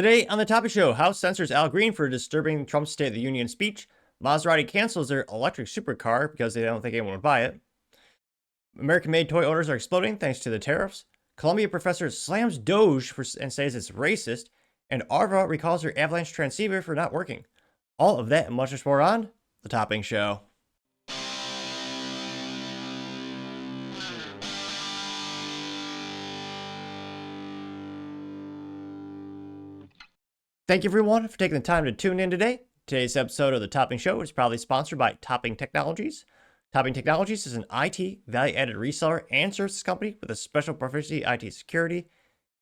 Today on the Topping Show, House censors Al Green for disturbing Trump's State of the Union speech. Maserati cancels their electric supercar because they don't think anyone would buy it. American-made toy owners are exploding thanks to the tariffs. Columbia professor slams DOGE and says it's racist. And Arva recalls her avalanche transceiver for not working. All of that and much more on the Topping Show. Thank you everyone for taking the time to tune in today. Today's episode of the Topping Show is proudly sponsored by Topping Technologies. Topping Technologies is an IT value-added reseller and services company with a special proficiency IT security.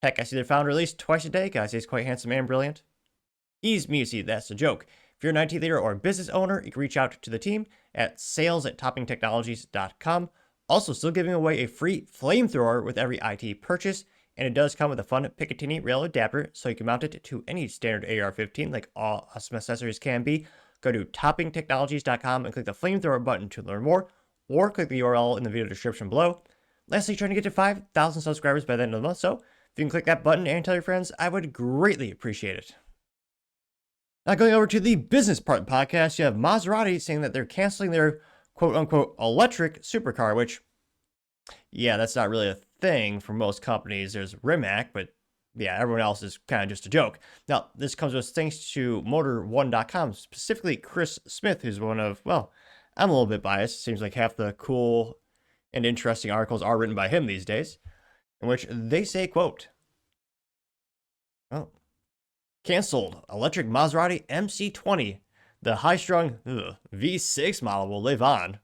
Heck, I see their founder at least twice a day. Guys, he's quite handsome and brilliant. Ease me, see, that's a joke. If you're an IT leader or a business owner, you can reach out to the team at sales@toppingtechnologies.com. Also, still giving away a free Flamethrower with every IT purchase. And it does come with a fun Picatinny rail adapter, so you can mount it to any standard AR-15 like all awesome accessories can be. Go to toppingtechnologies.com and click the Flamethrower button to learn more, or click the URL in the video description below. Lastly, trying to get to 5,000 subscribers by the end of the month, so if you can click that button and tell your friends, I would greatly appreciate it. Now going over to the business part of the podcast, you have Maserati saying that they're canceling their quote-unquote electric supercar, which, yeah, that's not really a thing for most companies. There's Rimac, but yeah, everyone else is kind of just a joke. Now, this comes with thanks to Motor1.com, specifically Chris Smith, who's one of, well, I'm a little bit biased. It seems like half the cool and interesting articles are written by him these days, in which they say, quote, canceled electric Maserati MC20. The high-strung V6 model will live on,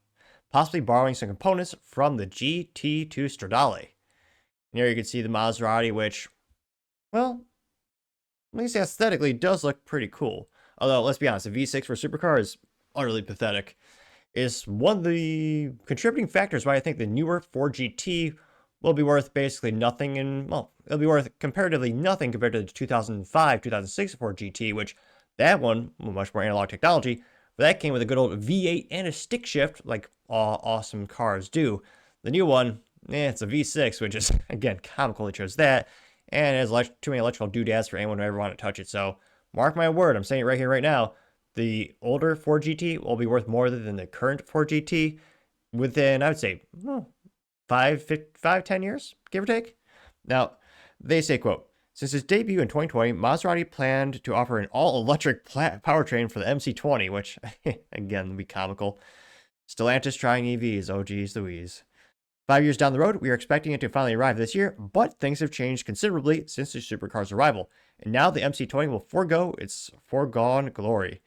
possibly borrowing some components from the GT2 Stradale. And here you can see the Maserati, which, well, at least aesthetically does look pretty cool. Although, let's be honest, the V6 for supercar is utterly pathetic. It's one of the contributing factors why I think the newer 4GT will be worth basically nothing, and, well, it'll be worth comparatively nothing compared to the 2005, 2006 4GT, which that one, much more analog technology, but that came with a good old V8 and a stick shift, like all awesome cars do. The new one, it's a V6, which is, again, comical they chose that, and it has too many electrical doodads for anyone who ever want to touch it. So, mark my word, I'm saying it right here, right now, the older 4GT will be worth more than the current 4GT within, I would say, 10 years, give or take. Now, they say, quote, since its debut in 2020, Maserati planned to offer an all-electric powertrain for the MC20, which, again, would be comical. Stellantis trying EVs, oh geez Louise. 5 years down the road, we are expecting it to finally arrive this year, but things have changed considerably since the supercar's arrival, and now the MC20 will forego its foregone glory.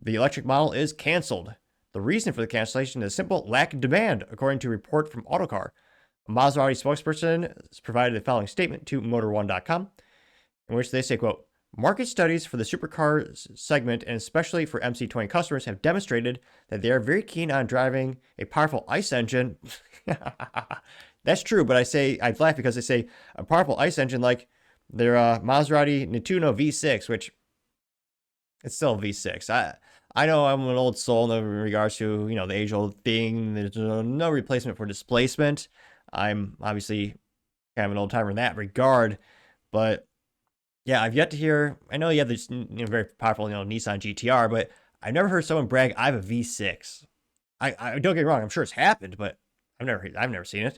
The electric model is canceled. The reason for the cancellation is simple lack of demand, according to a report from Autocar. A Maserati spokesperson provided the following statement to Motor1.com, in which they say, quote, market studies for the supercar segment, and especially for MC20 customers, have demonstrated that they are very keen on driving a powerful ICE engine. That's true, but I laugh because they say a powerful ICE engine like their Maserati Nettuno V6, which it's still a V6. I know I'm an old soul in regards to, the age-old thing. There's no replacement for displacement. I'm obviously kind of an old-timer in that regard, but yeah, I've yet to hear. I know you have this very powerful, Nissan GTR, but I've never heard someone brag, "I have a V6." I don't get me wrong. I'm sure it's happened, but I've never seen it.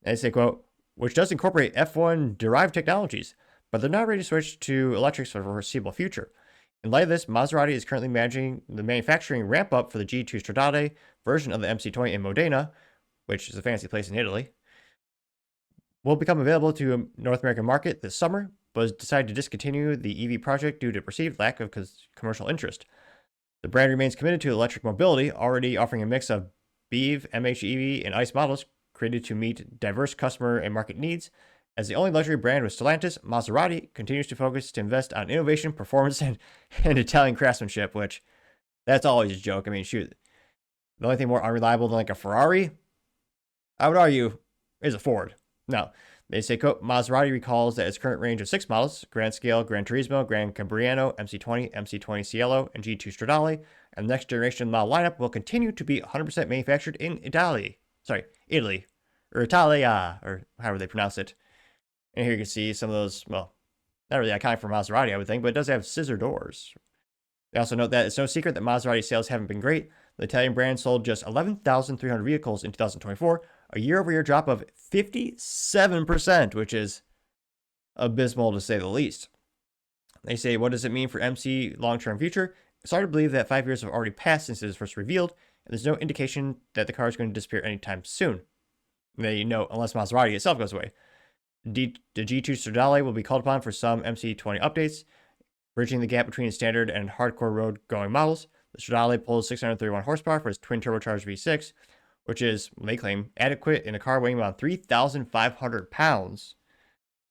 And they say, quote, which does incorporate F1 derived technologies, but they're not ready to switch to electrics for the foreseeable future. In light of this, Maserati is currently managing the manufacturing ramp up for the G2 Stradale version of the MC20 in Modena, which is a fancy place in Italy. Will become available to a North American market this summer, but has decided to discontinue the EV project due to perceived lack of commercial interest. The brand remains committed to electric mobility, already offering a mix of BEV, MHEV, and ICE models created to meet diverse customer and market needs. As the only luxury brand with Stellantis, Maserati continues to focus to invest on innovation, performance, and Italian craftsmanship, which that's always a joke. I mean, shoot, the only thing more unreliable than like a Ferrari, I would argue, is a Ford. Now, they say Maserati recalls that its current range of 6 models, Grand Scale, Gran Turismo, Gran Cambriano, MC20, MC20 Cielo, and G2 Stradale, and the next generation model lineup will continue to be 100% manufactured in Italy, or Italia, or however they pronounce it. And here you can see some of those, well, Not really iconic for Maserati, I would think, but it does have scissor doors. They also note that it's no secret that Maserati sales haven't been great. The Italian brand sold just 11,300 vehicles in 2024, a year-over-year drop of 57%, which is abysmal to say the least. They say, what does it mean for MC long-term future? It's hard to believe that 5 years have already passed since it was first revealed, and there's no indication that the car is going to disappear anytime soon. They note, unless Maserati itself goes away. The G2 Stradale will be called upon for some MC20 updates, bridging the gap between standard and hardcore road-going models. The Stradale pulls 631 horsepower for its twin-turbocharged V6, which is, they claim, adequate in a car weighing around 3,500 pounds.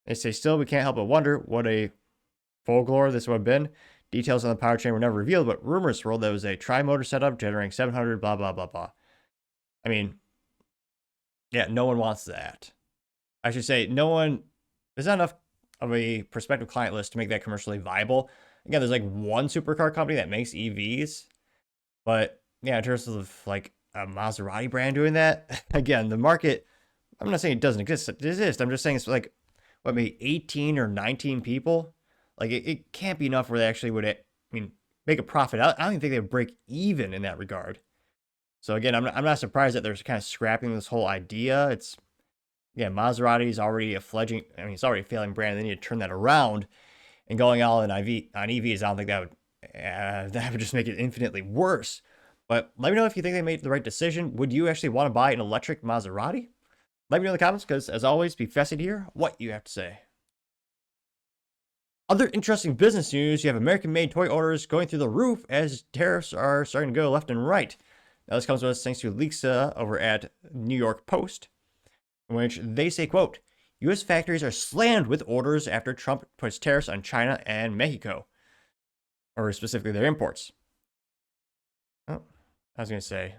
They say, still, we can't help but wonder what a folklore this would have been. Details on the powertrain were never revealed, but rumors swirled that it was a tri-motor setup generating 700, blah, blah, blah, blah. I mean, yeah, no one wants that. I should say, no one, there's not enough of a prospective client list to make that commercially viable. Again, there's like one supercar company that makes EVs, but yeah, in terms of like a Maserati brand doing that, again, the market, I'm not saying it doesn't exist. It exists. I'm just saying it's like, what, maybe 18 or 19 people? Like, it can't be enough where they actually would, make a profit. I don't even think they would break even in that regard. So again, I'm not surprised that they're kind of scrapping this whole idea. It's, yeah, Maserati is already it's already a failing brand. They need to turn that around, and going all in on EVs, I don't think that would just make it infinitely worse. But let me know if you think they made the right decision. Would you actually want to buy an electric Maserati? Let me know in the comments, because as always, be fascinated to hear what you have to say. Other interesting business news, you have American-made toy orders going through the roof as tariffs are starting to go left and right. Now, this comes to us thanks to leaks over at New York Post, in which they say, quote, U.S. factories are slammed with orders after Trump puts tariffs on China and Mexico, or specifically their imports. Oh, I was going to say,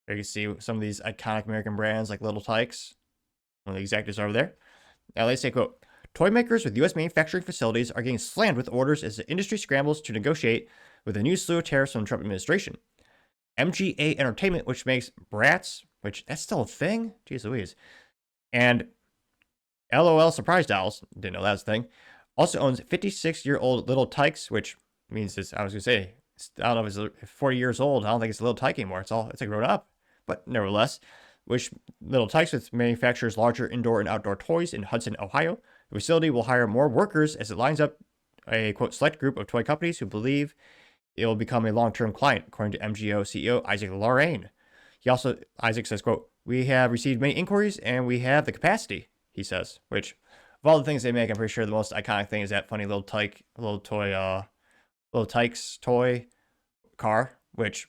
you can see some of these iconic American brands like Little Tykes. One of the executives over there. Now they say, quote, toy makers with U.S. manufacturing facilities are getting slammed with orders as the industry scrambles to negotiate with a new slew of tariffs from the Trump administration. MGA Entertainment, which makes Bratz, which that's still a thing? Jeez Louise. And LOL Surprise Dolls, didn't know that was a thing, also owns 56-year-old Little Tykes, which means this, I was going to say, I don't know if it's 40 years old. I don't think it's a Little Tyke anymore. It's a grown up. But nevertheless, which Little Tykes with manufactures larger indoor and outdoor toys in Hudson, Ohio. The facility will hire more workers as it lines up a, quote, select group of toy companies who believe it will become a long-term client, according to MGO CEO Isaac Lorraine. Isaac says, quote, we have received many inquiries and we have the capacity, he says, which of all the things they make, I'm pretty sure the most iconic thing is that funny Little Tykes toy car, which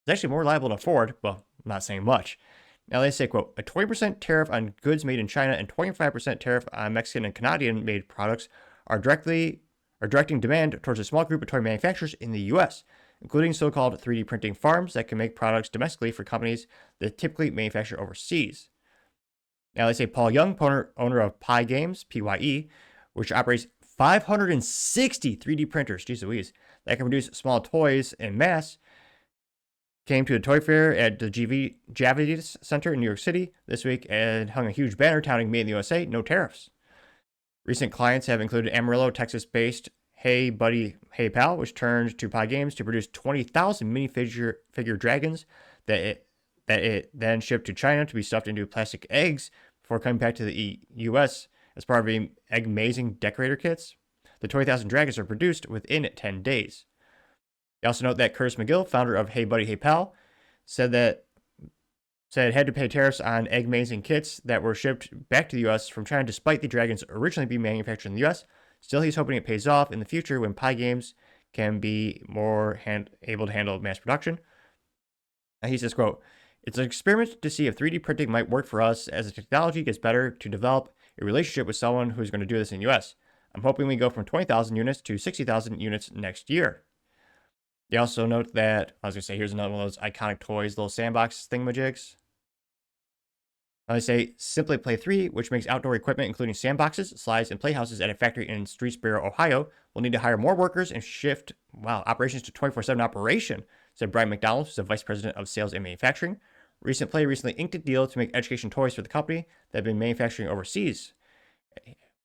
is actually more reliable than a Ford, but I'm not saying much. Now they say, quote, a 20% tariff on goods made in China and 25% tariff on Mexican and Canadian-made products are directing demand towards a small group of toy manufacturers in the U.S., including so-called 3D printing farms that can make products domestically for companies that typically manufacture overseas. Now they say Paul Young, owner of Pi Games, PYE, which operates 560 3D printers, geez Louise, that can produce small toys en masse, came to a toy fair at the Javitas Center in New York City this week and hung a huge banner touting Made in the USA, no tariffs. Recent clients have included Amarillo, Texas-based Hey Buddy, Hey Pal, which turned to Pi Games to produce 20,000 figure dragons that it then shipped to China to be stuffed into plastic eggs before coming back to the U.S. as part of the Egg-Mazing decorator kits. The 20,000 dragons are produced within 10 days. They also note that Curtis McGill, founder of Hey Buddy, Hey Pal, said it had to pay tariffs on Egg-Mazing kits that were shipped back to the U.S. from China despite the dragons originally being manufactured in the U.S. Still, he's hoping it pays off in the future when Pi Games can be more able to handle mass production. And he says, quote, it's an experiment to see if 3D printing might work for us as the technology gets better to develop a relationship with someone who's going to do this in the U.S. I'm hoping we go from 20,000 units to 60,000 units next year. They also note that, I was going to say, here's another one of those iconic toys, little sandbox thingamajigs. They say Simply Play 3, which makes outdoor equipment including sandboxes, slides, and playhouses at a factory in Streetsboro, Ohio, will need to hire more workers and shift operations to 24/7 operation, said Brian McDonald, who's the vice president of sales and manufacturing. Recent Play recently inked a deal to make education toys for the company that had been manufacturing overseas.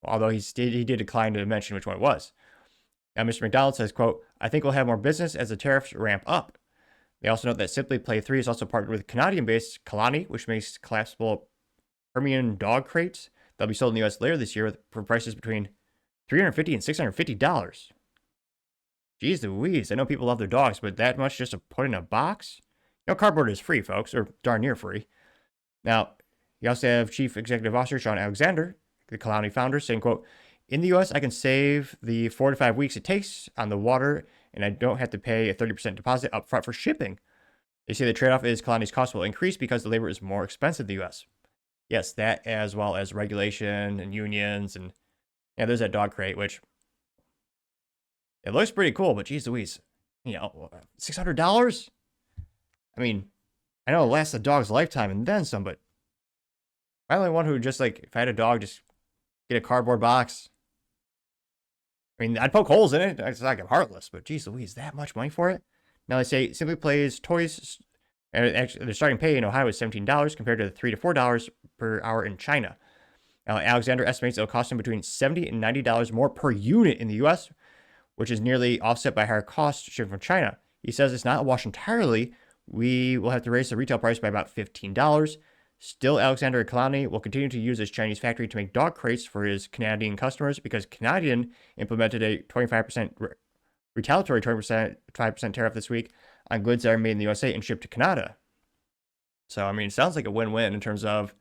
although he did decline to mention which one it was. Now, Mr. McDonald says, quote, I think we'll have more business as the tariffs ramp up. They also note that Simply Play 3 is also partnered with Canadian-based Kalani, which makes collapsible Permian dog crates. They'll be sold in the U.S. later this year for prices between $350 and $650. Jeez Louise, I know people love their dogs, but that much just to put in a box? Cardboard is free, folks, or darn near free. Now, you also have Chief Executive Officer Sean Alexander, the Kalani founder, saying, quote, in the U.S., I can save the 4 to 5 weeks it takes on the water, and I don't have to pay a 30% deposit up front for shipping. They say the trade-off is Kalani's cost will increase because the labor is more expensive in the U.S. Yes, that as well as regulation and unions, and yeah, there's that dog crate, which it looks pretty cool, but geez Louise, $600? I mean, I know it lasts a dog's lifetime and then some, but I'm the only one who just, like, if I had a dog, just get a cardboard box. I mean, I'd poke holes in it. It's like I'm heartless, but geez Louise, that much money for it? Now they say Simply Play's toys, and actually their starting pay in Ohio is $17 compared to the $3 to $4 per hour in China. Now, Alexander estimates it'll cost him between $70 and $90 more per unit in the U.S., which is nearly offset by higher costs shipped from China. He says it's not a wash entirely. We will have to raise the retail price by about $15. Still, Alexander Kalani will continue to use his Chinese factory to make dog crates for his Canadian customers because Canadian implemented a 25% retaliatory 5% tariff this week on goods that are made in the USA and shipped to Canada. So, I mean, it sounds like a win-win in terms of,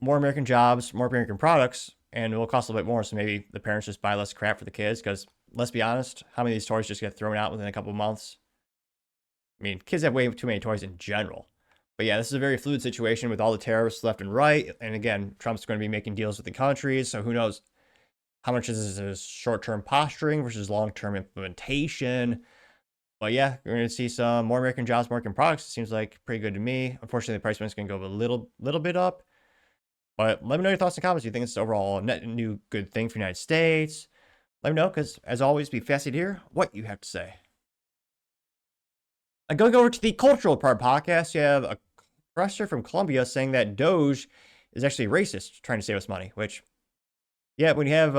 more American jobs, more American products, and it will cost a little bit more. So maybe the parents just buy less crap for the kids because, let's be honest, how many of these toys just get thrown out within a couple of months? I mean, kids have way too many toys in general. But yeah, this is a very fluid situation with all the tariffs left and right. And again, Trump's going to be making deals with the countries. So who knows how much this is short-term posturing versus long-term implementation. But yeah, we're going to see some more American jobs, more American products. It seems like pretty good to me. Unfortunately, the price point is going to go a little bit up. But let me know your thoughts and comments. Do you think it's overall a net new good thing for the United States? Let me know, because as always, be fascinated to hear what you have to say. Going over to the cultural part podcast, you have a professor from Columbia saying that DOGE is actually racist, trying to save us money, which, yeah, when you have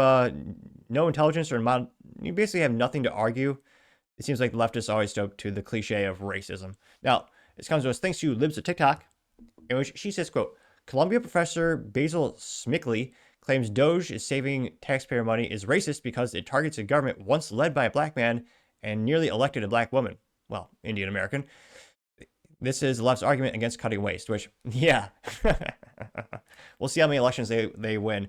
no intelligence or you basically have nothing to argue, it seems like the leftists always stoked to the cliche of racism. Now, this comes to us thanks to Libs of TikTok, in which she says, quote, Columbia professor Basil Smickley claims DOGE is saving taxpayer money is racist because it targets a government once led by a black man and nearly elected a black woman. Well, Indian American. This is the left's argument against cutting waste, which, yeah, we'll see how many elections they win.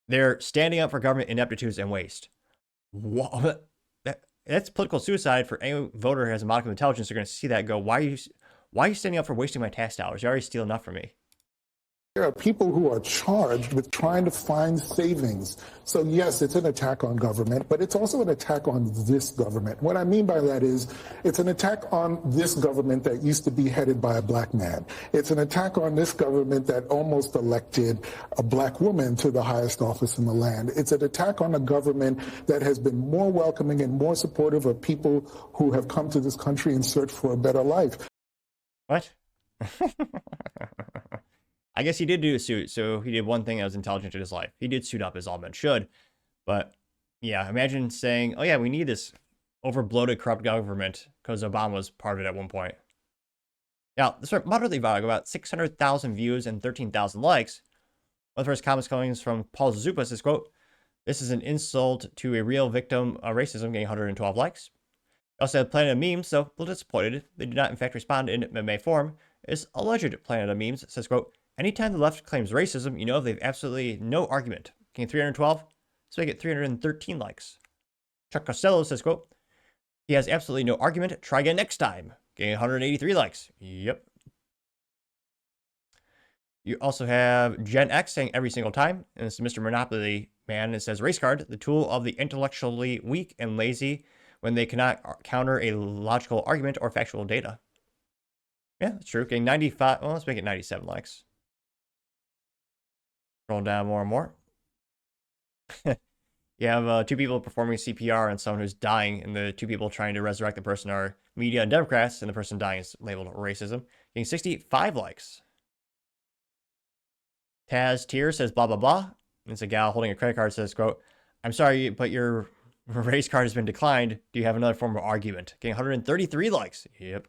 They're standing up for government ineptitudes and waste. That's political suicide for any voter who has a modicum of intelligence. They're going to see that and go, why are you standing up for wasting my tax dollars? You already steal enough from me. There are people who are charged with trying to find savings. So yes, it's an attack on government, but it's also an attack on this government. What I mean by that is it's an attack on this government that used to be headed by a black man. It's an attack on this government that almost elected a black woman to the highest office in the land. It's an attack on a government that has been more welcoming and more supportive of people who have come to this country in search for a better life. What? I guess he did do a suit, so he did one thing that was intelligent in his life. He did suit up as all men should. But yeah, imagine saying, oh yeah, we need this over-bloated, corrupt government because Obama was part of it at one point. Now, this went moderately viral, about 600,000 views and 13,000 likes. One of the first comments coming from Paul Zupa says, quote, this is an insult to a real victim of racism, getting 112 likes. They also had Planet of Memes, so a little disappointed. They did not, in fact, respond in MMA form. This alleged Planet of Memes says, quote, anytime the left claims racism, you know they've absolutely no argument. Getting 312, so I get 313 likes. Chuck Costello says, quote, he has absolutely no argument. Try again next time. Getting 183 likes. Yep. You also have Gen X saying every single time, and this is Mr. Monopoly Man. It says, race card, the tool of the intellectually weak and lazy when they cannot counter a logical argument or factual data. Yeah, that's true. Getting 95, well, let's make it 97 likes. Scroll down more and more. You have two people performing CPR on someone who's dying, and the two people trying to resurrect the person are media and Democrats, and the person dying is labeled racism. Getting 65 likes. Taz Tier says blah, blah, blah. It's a gal holding a credit card, says, quote, I'm sorry, but your race card has been declined. Do you have another form of argument? Getting 133 likes. Yep.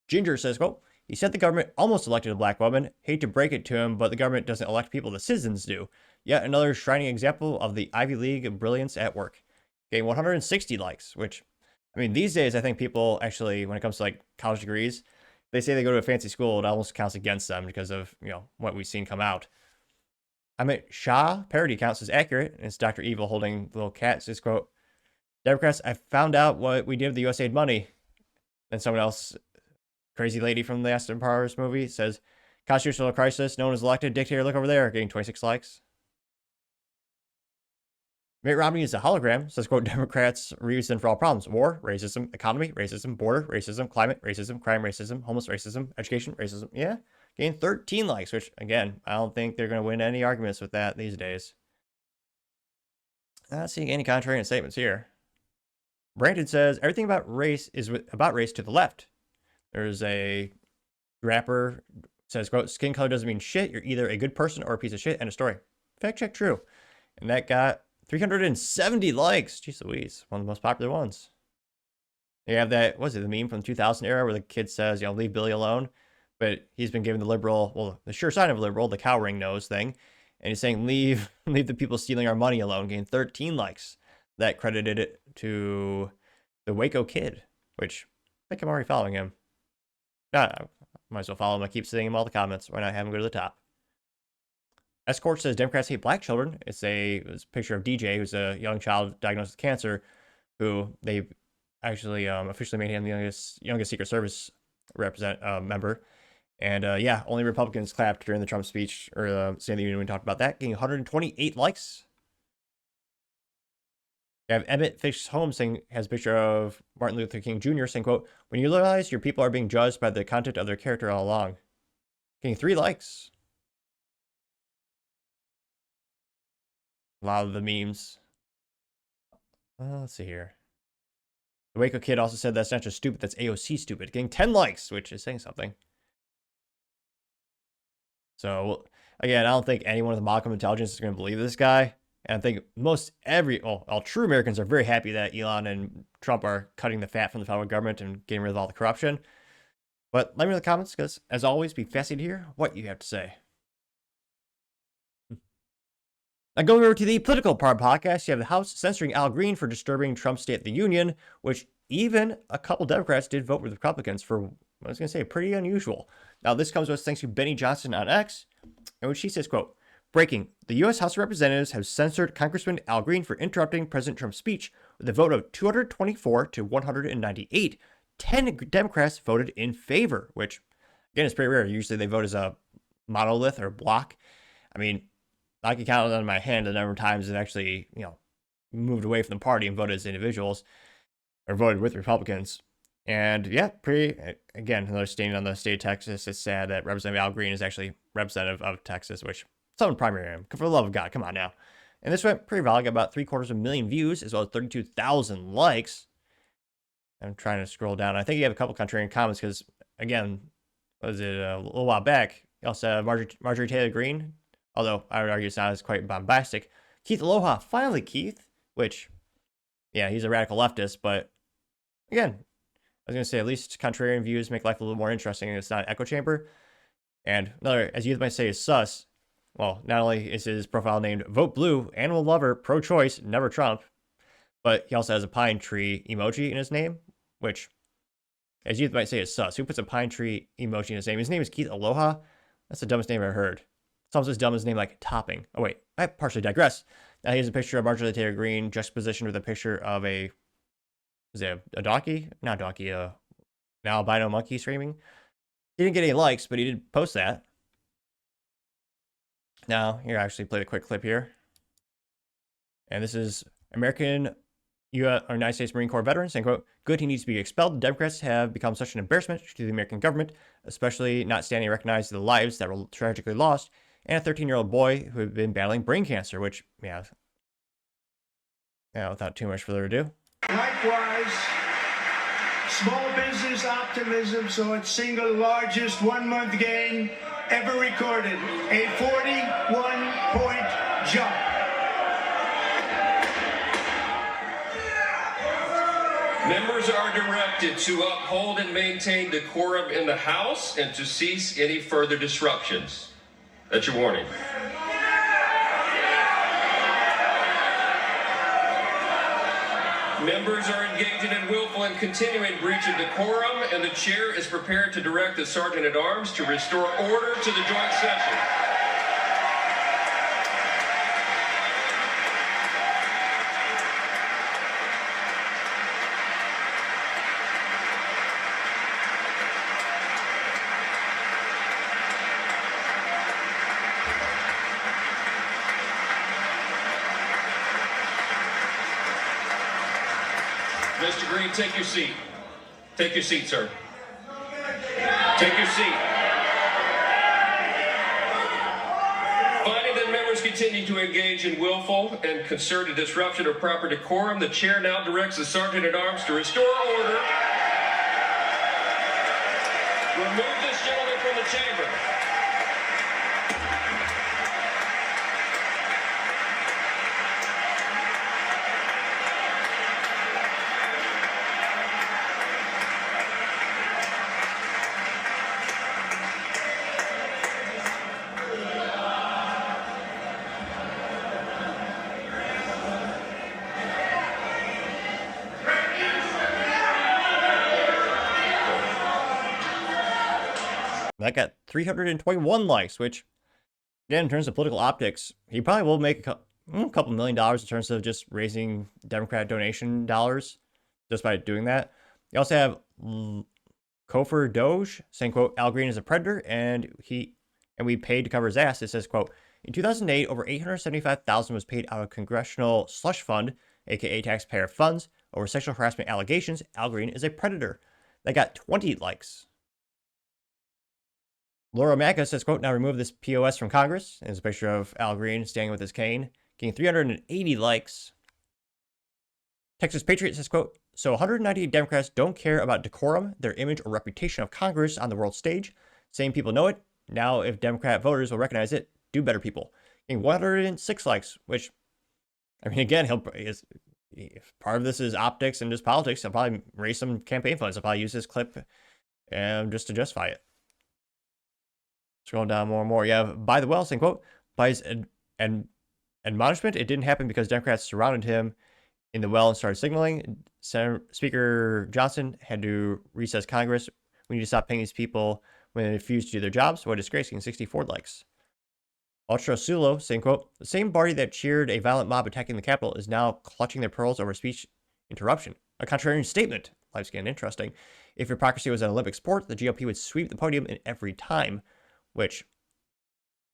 Ginger says, quote, he said the government almost elected a black woman. Hate to break it to him, but the government doesn't elect people, the citizens do. Yet another shining example of the Ivy League brilliance at work. Getting 160 likes, which, I mean, these days, I think people actually, when it comes to like college degrees, they say they go to a fancy school, it almost counts against them because of, what we've seen come out. Shah parody counts as accurate. And it's Dr. Evil holding the little cat. Says, quote, Democrats, I found out what we did with the USAID money. Then someone else, crazy lady from the Austin Powers movie, says, constitutional crisis, no one is elected, dictator, look over there, getting 26 likes. Mitt Romney is a hologram, says, quote, Democrats reason for all problems. War, racism, economy, racism, border, racism, climate, racism, crime, racism, homeless, racism, education, racism. Yeah, gained 13 likes, which, again, I don't think they're going to win any arguments with that these days. Not seeing any contrarian statements here. Brandon says, everything about race is about race to the left. There's a rapper, says, quote, skin color doesn't mean shit. You're either a good person or a piece of shit. End of story. Fact check true. And that got 370 likes. Jeez Louise. One of the most popular ones. You have that, what is it, the meme from the 2000 era where the kid says, leave Billy alone. But he's been given the liberal, well, the sure sign of a liberal, the cow ring nose thing. And he's saying, leave the people stealing our money alone. Gained 13 likes. That credited it to the Waco kid, which I think I'm already following him. I might as well follow him. I keep seeing him all the comments. Why not have him go to the top? Escort says Democrats hate black children. It's a picture of DJ, who's a young child diagnosed with cancer, who they actually officially made him the youngest Secret Service member. And yeah, only Republicans clapped during the Trump speech or State of the Union when we talked about that, getting 128 likes. You have Emmett Fish Holmes has a picture of Martin Luther King Jr. saying, quote, when you realize your people are being judged by the content of their character all along. Getting 3 likes. A lot of the memes. Let's see here. The Waco kid also said that's not just stupid, that's AOC stupid. Getting 10 likes, which is saying something. So, again, I don't think anyone with a modicum of intelligence is going to believe this guy. And I think all true Americans are very happy that Elon and Trump are cutting the fat from the federal government and getting rid of all the corruption. But let me know in the comments, because as always, be fascinated to hear what you have to say. Now, going over to the political part of the podcast, you have the House censoring Al Green for disturbing Trump's State of the Union, which even a couple Democrats did vote with Republicans for, I was going to say, pretty unusual. Now, this comes to us thanks to Benny Johnson on X, in which she says, quote, breaking, the U.S. House of Representatives have censored Congressman Al Green for interrupting President Trump's speech with a vote of 224 to 198. 10 Democrats voted in favor, which, again, is pretty rare. Usually they vote as a monolith or block. I mean, I can count on my hand the number of times they've actually, moved away from the party and voted as individuals or voted with Republicans. And yeah, again, another stain on the state of Texas. It's sad that Representative Al Green is actually representative of Texas, which someone primary him. For the love of God, come on now. And this went pretty viral, got about 750,000 views, as well as 32,000 likes. I'm trying to scroll down. I think you have a couple contrarian comments because, again, a little while back, you also have Marjorie Taylor Greene, although I would argue it's not as quite bombastic. Keith Aloha, finally Keith, which, yeah, he's a radical leftist, but again, I was going to say at least contrarian views make life a little more interesting and it's not an echo chamber. And another, as you might say, is sus. Well, not only is his profile named Vote Blue, Animal Lover, Pro-Choice, Never Trump, but he also has a pine tree emoji in his name, which, as you might say, is sus. Who puts a pine tree emoji in his name? His name is Keith Aloha. That's the dumbest name I've ever heard. It's almost as dumb as his name like Topping. Oh, wait, I partially digress. Now here's a picture of Marjorie Taylor Greene juxtapositioned with a picture of a donkey? Not donkey, an albino monkey screaming. He didn't get any likes, but he did post that. Now, here I actually played a quick clip here. And this is United States Marine Corps veteran saying, quote, good, he needs to be expelled. The Democrats have become such an embarrassment to the American government, especially not standing to recognize the lives that were tragically lost, and a 13-year-old boy who had been battling brain cancer, which, yeah, without too much further ado. Likewise, small business optimism saw its single largest one-month gain ever recorded, a 41-point jump. Members are directed to uphold and maintain decorum in the House and to cease any further disruptions. That's your warning. Members are engaging in willful and continuing breach of decorum, and the chair is prepared to direct the Sergeant-at-Arms to restore order to the joint session. Mr. Green, take your seat. Take your seat, sir. Take your seat. Finding that members continue to engage in willful and concerted disruption of proper decorum, the chair now directs the Sergeant-at-Arms to restore order. Remove this gentleman from the chamber. That got 321 likes, which, again, in terms of political optics, he probably will make a couple $1 million in terms of just raising Democrat donation dollars just by doing that. You also have Kofor DOGE saying, quote, Al Green is a predator and we paid to cover his ass. It says, quote, in 2008, over $875,000 was paid out of congressional slush fund, aka taxpayer funds, over sexual harassment allegations. Al Green is a predator. That got 20 likes. Laura Macca says, quote, now remove this POS from Congress. And there's a picture of Al Green standing with his cane, getting 380 likes. Texas Patriot says, quote, so 198 Democrats don't care about decorum, their image or reputation of Congress on the world stage. Same people know it. Now, if Democrat voters will recognize it, do better, people. Getting 106 likes, which, I mean, again, if part of this is optics and just politics, he'll probably raise some campaign funds. He'll probably use this clip just to justify it. Scrolling down more and more, you have By the Well saying, quote, by his admonishment, it didn't happen because Democrats surrounded him in the well and started signaling. Speaker Johnson had to recess Congress. We need to stop paying these people when they refuse to do their jobs. What a disgrace, getting 64 likes. Ultra Sulo saying, quote, the same party that cheered a violent mob attacking the Capitol is now clutching their pearls over speech interruption. A contrarian statement. Life's getting interesting. If hypocrisy was an Olympic sport, the GOP would sweep the podium in every time. Which,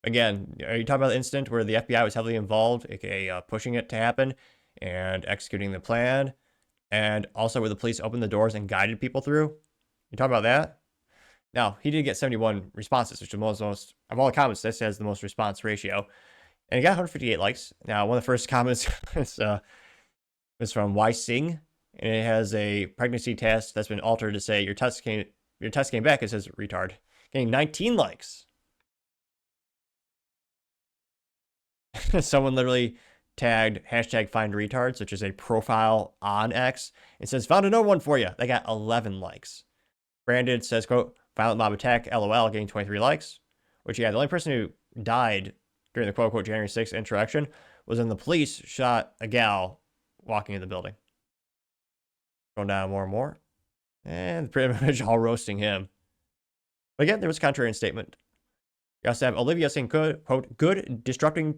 again, are you talking about the incident where the FBI was heavily involved, aka pushing it to happen and executing the plan, and also where the police opened the doors and guided people through? You talking about that? Now, he did get 71 responses, which is the most of all the comments. This has the most response ratio, and he got 158 likes. Now, one of the first comments is from Y Sing, and it has a pregnancy test that's been altered to say your test came back. It says retard, getting 19 likes. Someone literally tagged hashtag find retards, which is a profile on X, and says, found another one for you. They got 11 likes. Brandon says, quote, violent mob attack, LOL, getting 23 likes. Which, yeah, the only person who died during the quote-unquote January 6th insurrection was when the police shot a gal walking in the building. Going down more and more. And pretty much all roasting him. But again, there was a contrarian statement. You also have Olivia saying, quote, good disrupting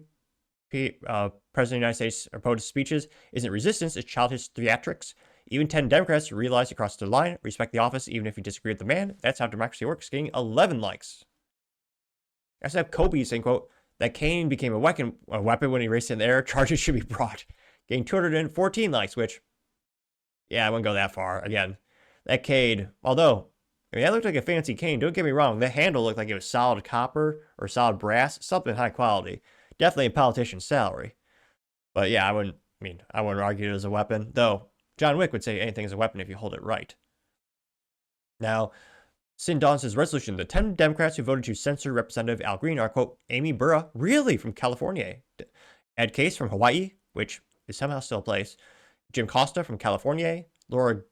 President of the United States opposed speeches isn't resistance, it's childish theatrics. Even 10 Democrats realize you crossed the line, respect the office even if you disagree with the man. That's how democracy works, getting 11 likes. I also have Kobe saying, quote, that Kane became a weapon when he raced in the air. Charges should be brought. Getting 214 likes, which, yeah, I wouldn't go that far. Again, that Cade, although, I mean, that looked like a fancy cane. Don't get me wrong. The handle looked like it was solid copper or solid brass, something high quality. Definitely a politician's salary. But yeah, I wouldn't argue it as a weapon, though John Wick would say anything is a weapon if you hold it right. Now, Sin Dawn says, resolution, the 10 Democrats who voted to censor Representative Al Green are, quote, Amy Burra, really, from California. Ed Case from Hawaii, which is somehow still a place. Jim Costa from California. Laura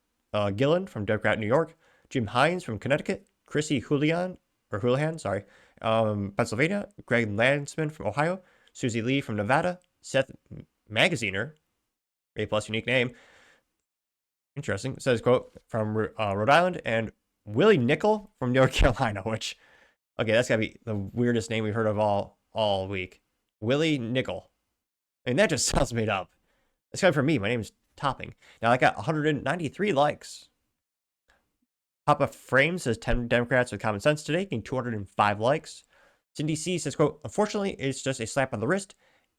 Gillen from Democrat New York, Jim Hines from Connecticut, Chrissy Houlihan, Pennsylvania, Greg Landsman from Ohio, Susie Lee from Nevada, Seth Magaziner, A+ unique name, interesting, says, quote, from Rhode Island, and Willie Nickel from North Carolina, which, okay, that's got to be the weirdest name we've heard of all week. Willie Nickel. I mean, that just sounds made up. It's coming from me. My name is Topping. Now, I got 193 likes. Papa Frame says 10 Democrats with common sense today, getting 205 likes. Cindy C says, quote, unfortunately, it's just a slap on the wrist.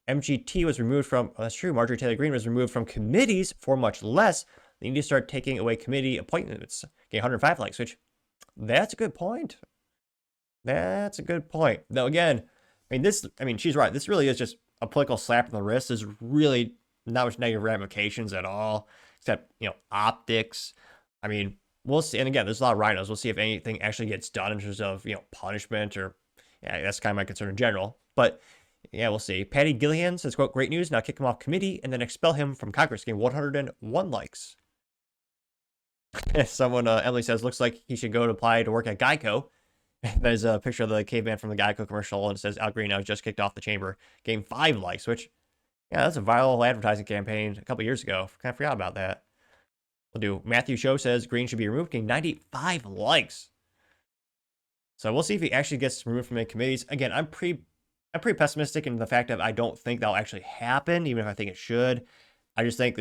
MGT was removed from, that's true, Marjorie Taylor Greene was removed from committees for much less. They need to start taking away committee appointments. Getting 105 likes, which, that's a good point. That's a good point. Though, again, she's right. This really is just a political slap on the wrist. There's really not much negative ramifications at all, except, optics. I mean, we'll see. And again, there's a lot of rhinos. We'll see if anything actually gets done in terms of, punishment or, yeah, that's kind of my concern in general. But, yeah, we'll see. Patty Gillihan says, quote, great news. Now kick him off committee and then expel him from Congress. Getting 101 likes. Someone, Emily says, looks like he should go to apply to work at Geico. There's a picture of the caveman from the Geico commercial, and it says Al Green now just kicked off the chamber. Getting 5 likes, which, yeah, that's a viral advertising campaign a couple years ago. Kind of forgot about that. We'll do. Matthew Show says Green should be removed, getting 95 likes. So we'll see if he actually gets removed from the committees. Again, I'm pretty pessimistic in the fact that I don't think that'll actually happen, even if I think it should. I just think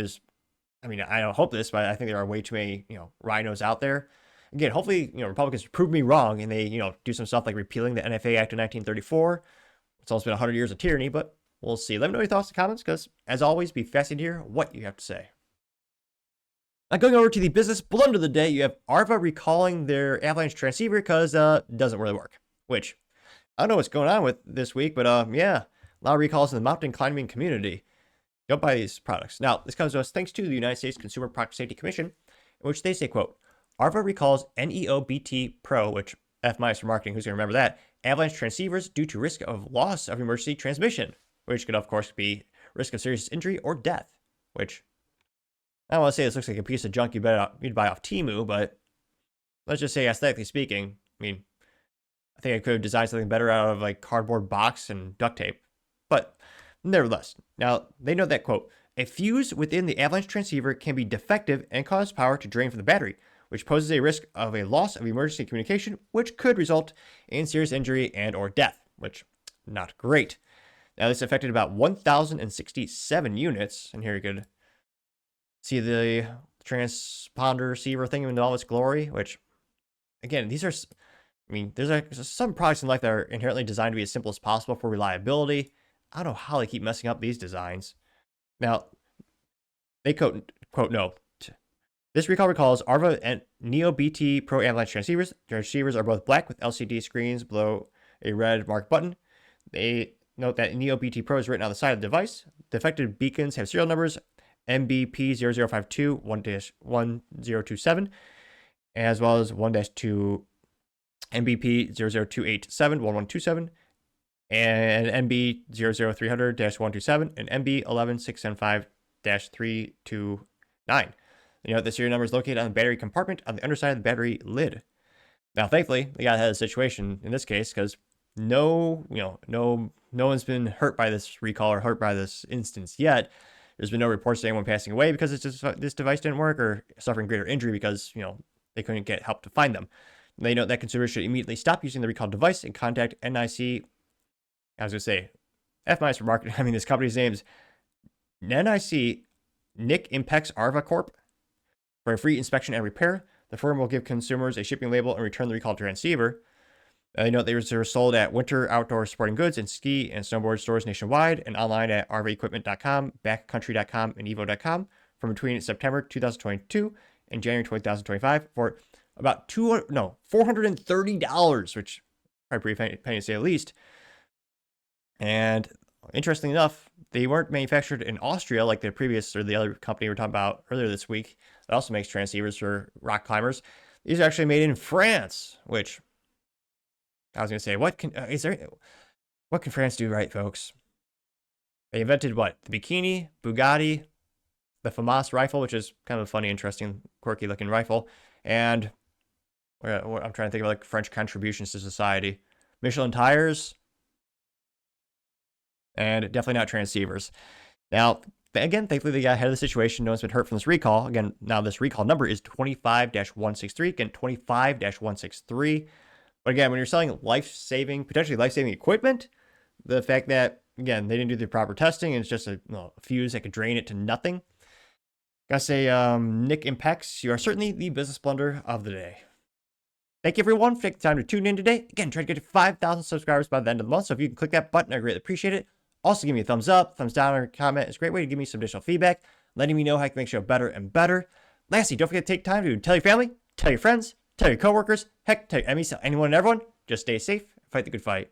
I don't hope this, but I think there are way too many, rhinos out there. Again, hopefully, Republicans prove me wrong and they, do some stuff like repealing the NFA Act of 1934. It's almost been 100 years of tyranny, but we'll see. Let me know your thoughts in the comments, because as always, be fascinated to hear what you have to say. Now, going over to the business blunder of the day, you have Arva recalling their avalanche transceiver because it doesn't really work. Which, I don't know what's going on with this week, but yeah, a lot of recalls in the mountain climbing community. Don't buy these products. Now, this comes to us thanks to the United States Consumer Product Safety Commission, in which they say, quote, Arva recalls NEOBT Pro, which F- for marketing, who's going to remember that, avalanche transceivers due to risk of loss of emergency transmission, which could, of course, be risk of serious injury or death, which I don't want to say this looks like a piece of junk you'd buy off Temu, but let's just say aesthetically speaking, I think I could have designed something better out of like cardboard box and duct tape. But nevertheless, now they note that, quote, a fuse within the avalanche transceiver can be defective and cause power to drain from the battery, which poses a risk of a loss of emergency communication, which could result in serious injury and or death, which not great. Now this affected about 1,067 units, and here you could see the transponder receiver thing in all its glory, which, again, there's some products in life that are inherently designed to be as simple as possible for reliability. I don't know how they keep messing up these designs. Now, they quote, no. This recall recalls Arva and NeoBT Pro avalanche transceivers. The transceivers are both black with LCD screens below a red marked button. They note that NeoBT Pro is written on the side of the device. Defective beacons have serial numbers MBP0052-1027, as well as 1-2 MBP00287-1127, and MB00300-127, and MB11675-329. The serial number is located on the battery compartment on the underside of the battery lid. Now, thankfully, they got ahead of the situation in this case because no one's been hurt by this recall or hurt by this instance yet. There's been no reports of anyone passing away because this device didn't work or suffering greater injury because, they couldn't get help to find them. They note that consumers should immediately stop using the recalled device and contact NIC. I was going to say, F- for marketing. This company's name is NIC Nick Impex Arva Corp. For a free inspection and repair, the firm will give consumers a shipping label and return the recalled transceiver. They note they were sold at Winter Outdoor Sporting Goods and ski and snowboard stores nationwide and online at rvequipment.com, backcountry.com, and evo.com from between September 2022 and January 2025 for about $430, which probably pretty penny to say the least. And interestingly enough, they weren't manufactured in Austria like the other company we were talking about earlier this week that also makes transceivers for rock climbers. These are actually made in France, which I was going to say, what can France do right, folks? They invented what? The bikini, Bugatti, the FAMAS rifle, which is kind of a funny, interesting, quirky looking rifle. And I'm trying to think of like French contributions to society. Michelin tires. And definitely not transceivers. Now, again, thankfully they got ahead of the situation. No one's been hurt from this recall. Again, now this recall number is 25-163. Again, 25-163. But again, when you're selling life-saving, potentially life-saving equipment, the fact that, again, they didn't do the proper testing and it's just a fuse that could drain it to nothing. Gotta say, Nick Impex, you are certainly the business blunder of the day. Thank you, everyone, for taking the time to tune in today. Again, try to get to 5,000 subscribers by the end of the month. So if you can click that button, I greatly appreciate it. Also, give me a thumbs up, thumbs down, or a comment. It's a great way to give me some additional feedback, letting me know how I can make the show better and better. Lastly, don't forget to take time to tell your family, tell your friends, tell your coworkers, heck, tell your enemies, tell anyone and everyone. Just stay safe and fight the good fight.